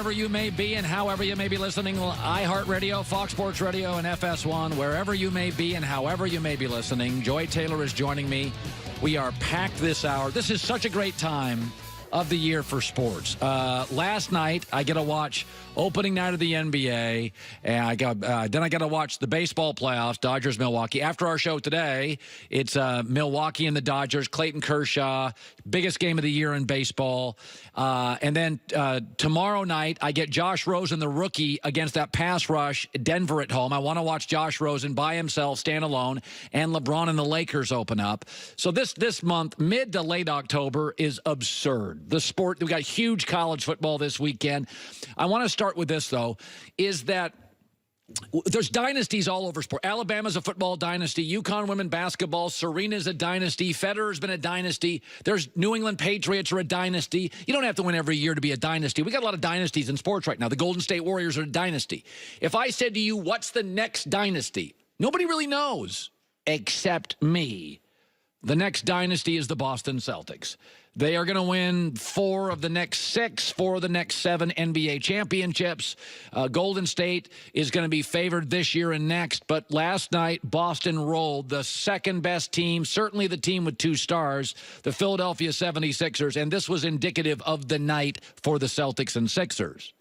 wherever you may be and however you may be listening, iHeartRadio, Fox Sports Radio, and FS1, wherever you may be and however you may be listening. Joy Taylor is joining me. We are packed this hour. This is such a great time of the year for sports. Last night, I get to watch opening night of the NBA, and then I got to watch the baseball playoffs, Dodgers-Milwaukee. After our show today, it's Milwaukee and the Dodgers, Clayton Kershaw, biggest game of the year in baseball. And then tomorrow night, I get Josh Rosen, the rookie, against that pass rush, Denver at home. I want to watch Josh Rosen by himself, stand alone, and LeBron and the Lakers open up. So this month, mid to late October, is absurd. The sport, we got huge college football this weekend. I want to start with this, though, is that there's dynasties all over sport. Alabama's a football dynasty. UConn women basketball. Serena's a dynasty. Federer's been a dynasty. There's New England Patriots are a dynasty. You don't have to win every year to be a dynasty. We got a lot of dynasties in sports right now. The Golden State Warriors are a dynasty. If I said to you, what's the next dynasty? Nobody really knows except me. The next dynasty is the Boston Celtics. They are going to win 4 of the next 6, 4 of the next 7 NBA championships. Golden State is going to be favored this year and next. But last night, Boston rolled the second-best team, certainly the team with 2 stars, the Philadelphia 76ers. And this was indicative of the night for the Celtics and Sixers.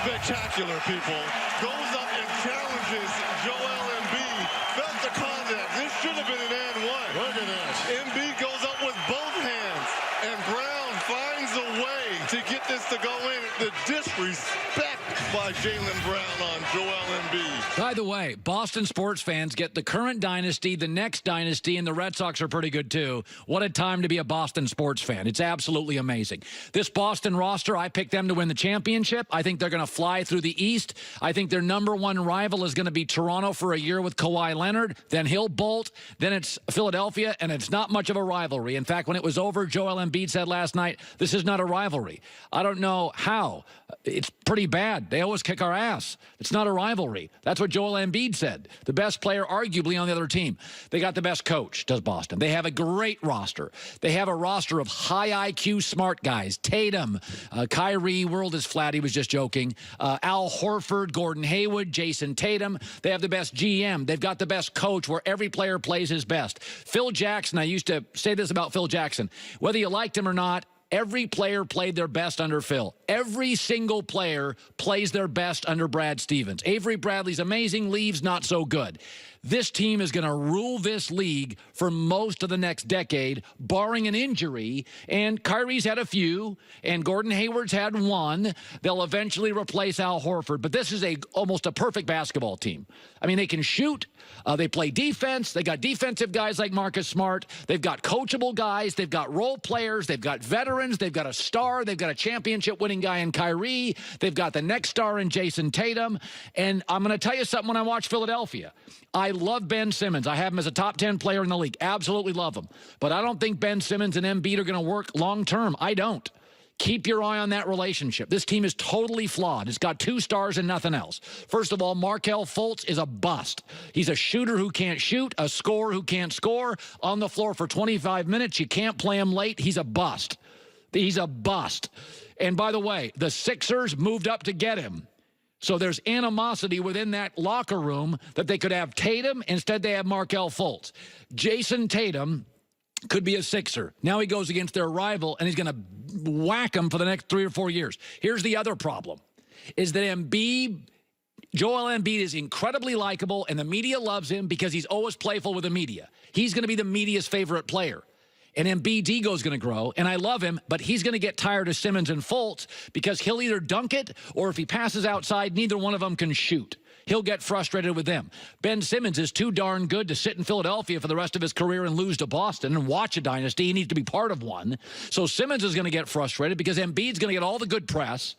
Spectacular, people. Goes up and challenges Joel Embiid. Felt the contact. This should have been an and one. Look at this. Embiid goes up with both hands, and Brown finds a way to get this to go in. The disrespect by Jaylen Brown on Joel Embiid. By the way, Boston sports fans get the current dynasty, the next dynasty, and the Red Sox are pretty good too. What a time to be a Boston sports fan. It's absolutely amazing. This Boston roster, I picked them to win the championship. I think they're going to fly through the East. I think their #1 rival is going to be Toronto for a year with Kawhi Leonard. Then he'll bolt. Then it's Philadelphia, and it's not much of a rivalry. In fact, when it was over, Joel Embiid said last night, this is not a rivalry. I don't know how. It's pretty bad. They always kick our ass. It's not a rivalry. That's what Joel Embiid said. The best player, arguably, on the other team. They got the best coach, does Boston. They have a great roster. They have a roster of high IQ, smart guys. Tatum, Kyrie, world is flat. He was just joking. Al Horford, Gordon Hayward, Jason Tatum. They have the best GM. They've got the best coach where every player plays his best. Phil Jackson, I used to say this about Phil Jackson. Whether you liked him or not, every player played their best under Phil. Every single player plays their best under Brad Stevens. Avery Bradley's amazing, leaves not so good. This team is going to rule this league for most of the next decade, barring an injury. And Kyrie's had a few, and Gordon Hayward's had 1. They'll eventually replace Al Horford. But this is almost a perfect basketball team. I mean, they can shoot. They play defense. They got defensive guys like Marcus Smart. They've got coachable guys. They've got role players. They've got veterans. They've got a star. They've got a championship-winning guy in Kyrie. They've got the next star in Jason Tatum. And I'm going to tell you something when I watch Philadelphia. I love Ben Simmons. I have him as a top 10 player in the league. Absolutely love him. But I don't think Ben Simmons and Embiid are going to work long-term. I don't. Keep your eye on that relationship. This team is totally flawed. It's got 2 stars and nothing else. First of all, Markelle Fultz is a bust. He's a shooter who can't shoot, a scorer who can't score. On the floor for 25 minutes, you can't play him late. He's a bust. He's a bust. And by the way, the Sixers moved up to get him. So there's animosity within that locker room that they could have Tatum. Instead, they have Markelle Fultz. Jason Tatum could be a Sixer. Now he goes against their rival, and he's going to whack him for the next 3 or 4 years. Here's the other problem, is that Joel Embiid is incredibly likable, and the media loves him because he's always playful with the media. He's going to be the media's favorite player. And Embiid's ego is going to grow, and I love him, but he's going to get tired of Simmons and Fultz because he'll either dunk it, or if he passes outside, neither one of them can shoot. He'll get frustrated with them. Ben Simmons is too darn good to sit in Philadelphia for the rest of his career and lose to Boston and watch a dynasty. He needs to be part of one. So Simmons is going to get frustrated because Embiid's going to get all the good press,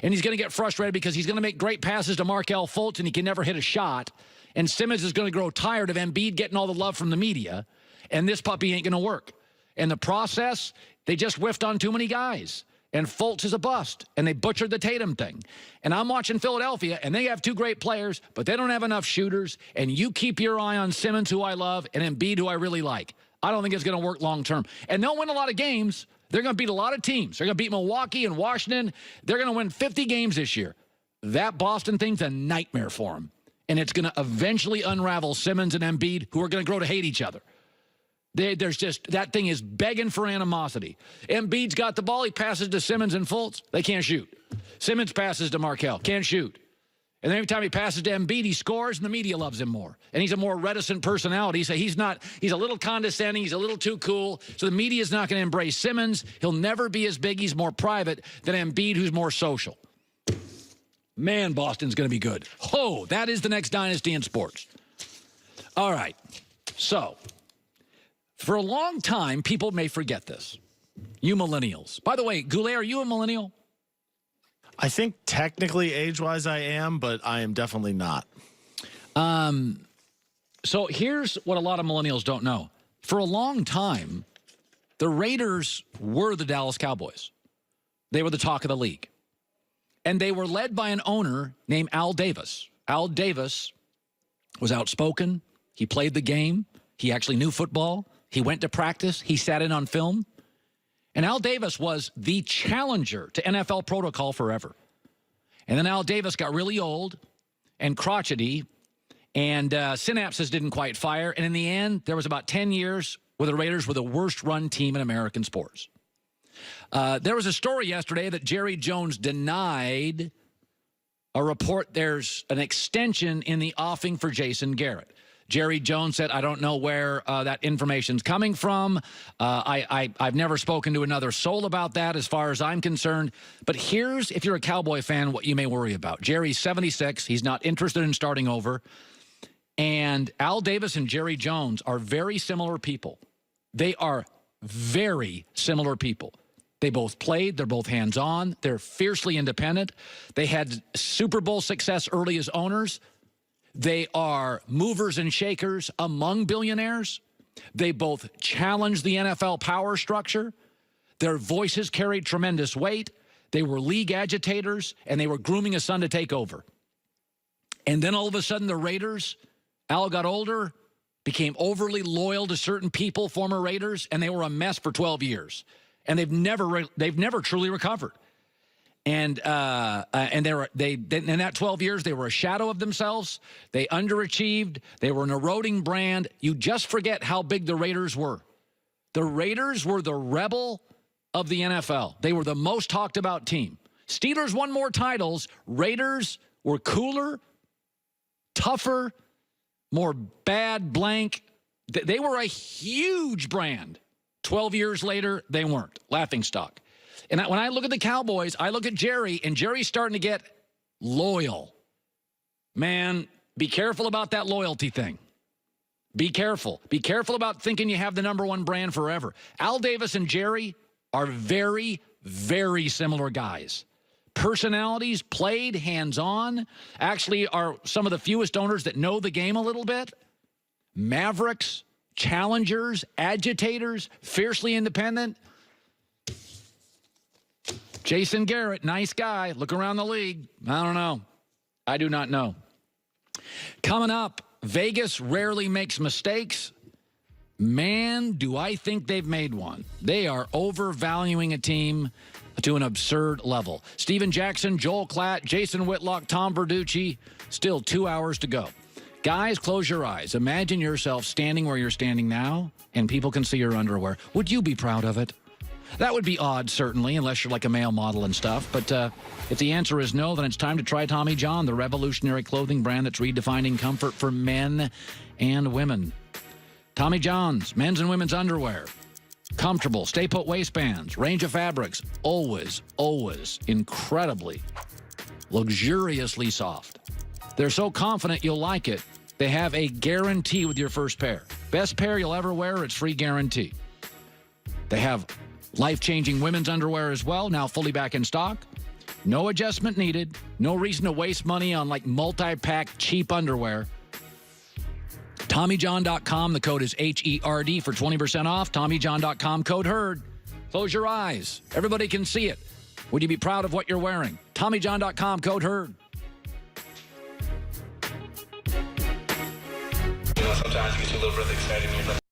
and he's going to get frustrated because he's going to make great passes to Markelle Fultz, and he can never hit a shot. And Simmons is going to grow tired of Embiid getting all the love from the media, and this puppy ain't going to work. In the process, they just whiffed on too many guys. and Fultz is a bust, and they butchered the Tatum thing. And I'm watching Philadelphia, and they have two great players, but they don't have enough shooters, and you keep your eye on Simmons, who I love, and Embiid, who I really like. I don't think it's going to work long term. And they'll win a lot of games. They're going to beat a lot of teams. They're going to beat Milwaukee and Washington. They're going to win 50 games this year. That Boston thing's a nightmare for them. And it's going to eventually unravel Simmons and Embiid, who are going to grow to hate each other. There's just, that thing is begging for animosity. Embiid's got the ball. He passes to Simmons and Fultz. They can't shoot. Simmons passes to Markelle. Can't shoot. And every time he passes to Embiid, he scores, and the media loves him more. And he's a more reticent personality. So he's a little condescending. He's a little too cool. So the media's not going to embrace Simmons. He'll never be as big. He's more private than Embiid, who's more social. Man, Boston's going to be good. Oh, that is the next dynasty in sports. All right. So, for a long time, people may forget this. You millennials. By the way, Goulet, are you a millennial? I think technically age-wise I am, but I am definitely not. So here's what a lot of millennials don't know. For a long time, the Raiders were the Dallas Cowboys. They were the talk of the league. And they were led by an owner named Al Davis. Al Davis was outspoken. He played the game. He actually knew football. He went to practice. He sat in on film. And Al Davis was the challenger to NFL protocol forever. And then Al Davis got really old and crotchety, and synapses didn't quite fire. And in the end, there was about 10 years where the Raiders were the worst run team in American sports. There was a story yesterday that Jerry Jones denied a report there's an extension in the offing for Jason Garrett. Jerry Jones said, I don't know where that information's coming from. I've never spoken to another soul about that as far as I'm concerned. But here's, if you're a Cowboy fan, what you may worry about. Jerry's 76. He's not interested in starting over. And Al Davis and Jerry Jones are very similar people. They are very similar people. They both played. They're both hands-on. They're fiercely independent. They had Super Bowl success early as owners. They are movers and shakers among billionaires. They both challenged the NFL power structure. Their voices carried tremendous weight. They were league agitators, and they were grooming a son to take over. And then all of a sudden, the Raiders, Al got older, became overly loyal to certain people, former Raiders, and they were a mess for 12 years. And they've never truly recovered. And in that 12 years, they were a shadow of themselves. They underachieved. They were an eroding brand. You just forget how big the Raiders were. The Raiders were the rebel of the NFL. They were the most talked about team. Steelers won more titles. Raiders were cooler, tougher, more bad blank. They were a huge brand. 12 years later, they weren't. Laughingstock. And when I look at the Cowboys, I look at Jerry, and Jerry's starting to get loyal. Man, be careful about that loyalty thing. Be careful. Be careful about thinking you have the number one brand forever. Al Davis and Jerry are very, very similar guys. Personalities, played, hands-on, actually are some of the fewest owners that know the game a little bit. Mavericks, challengers, agitators, fiercely independent. Jason Garrett, nice guy. Look around the league. I don't know. I do not know. Coming up, Vegas rarely makes mistakes. Man, do I think they've made one. They are overvaluing a team to an absurd level. Steven Jackson, Joel Klatt, Jason Whitlock, Tom Verducci. Still 2 hours to go. Guys, close your eyes. Imagine yourself standing where you're standing now, and people can see your underwear. Would you be proud of it? That would be odd, certainly, unless you're like a male model and stuff. But if the answer is no, then it's time to try Tommy John, the revolutionary clothing brand that's redefining comfort for men and women. Tommy John's, men's and women's underwear. Comfortable, stay-put waistbands, range of fabrics. Always, always incredibly, luxuriously soft. They're so confident you'll like it, they have a guarantee with your first pair. Best pair you'll ever wear, it's free guarantee. They have life-changing women's underwear as well, now fully back in stock. No adjustment needed. No reason to waste money on like multi-pack cheap underwear. TommyJohn.com. The code is HERD for 20% off. TommyJohn.com, code HERD. Close your eyes. Everybody can see it. Would you be proud of what you're wearing? TommyJohn.com, code HERD. Sometimes you get your little brother excited.